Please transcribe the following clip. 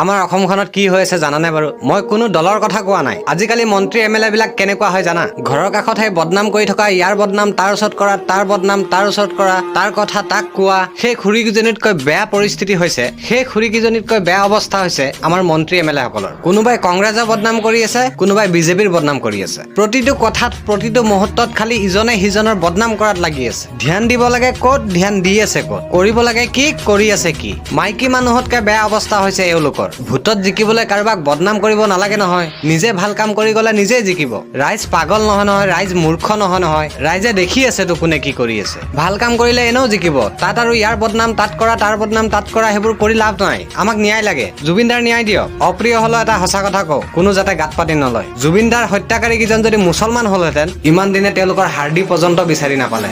আমাৰ অসমখনত কি হৈ আছে জানানে বাৰু? মই কোনো দলৰ কথা কোৱা নাই। আজিকালি মন্ত্ৰী এম এল এ বিলাক কেনেকুৱা হয় জানা? ঘৰৰ কাষত সেই বদনাম কৰি থকা, ইয়াৰ বদনাম তাৰ ওচৰত কৰা, তাৰ বদনাম তাৰ ওচৰত কৰা, তাৰ কথা তাক কোৱা। সেই খুৰীকেইজনীতকৈ বেয়া পৰিস্থিতি হৈছে, সেই খুৰীকেইজনীতকৈ বেয়া অৱস্থা হৈছে আমাৰ মন্ত্ৰী এম এল এ সকলৰ। কোনোবাই কংগ্ৰেছৰ বদনাম কৰি আছে, কোনোবাই বিজেপিৰ বদনাম কৰি আছে। প্ৰতিটো কথাত প্ৰতিটো মুহূৰ্তত খালি ইজনে সিজনৰ বদনাম কৰাত লাগি আছে। ধ্যান দিব লাগে ক'ত, ধ্যান দি আছে ক'ত, কৰিব লাগে কি, কৰি আছে কি। মাইকী মানুহতকে বেয়া অৱস্থা হৈছে এওঁলোকৰ। ভোটত জিকিবলৈ কাৰোবাক বদনাম কৰিব নালাগে নহয়, নিজে ভাল কাম কৰি গলে নিজে জিকিব। ৰাইজ পাগল নহয় নহয়, ৰাইজ মূৰ্খ নহয় নহয়, ৰাইজে দেখি আছেতো কোনে কি কৰি আছে। ভাল কাম কৰিলে এনেও জিকিব, তাত আৰু ইয়াৰ বদনাম তাত কৰা, তাৰ বদনাম তাত কৰা, সেইবোৰ কৰি লাভ নাই। আমাক ন্যায় লাগে, জুবিনদাৰ ন্যায় দিয়ক। অপ্ৰিয় হলেও এটা সঁচা কথা কওঁ, কোনো যাতে গাত পাতি নলয়। জুবিনদাৰ হত্যাকাৰী কেইজন যদি মুছলমান হলহেঁতেন, ইমান দিনে তেওঁলোকৰ হাৰ্ডি পৰ্যন্ত বিচাৰি নাপালে।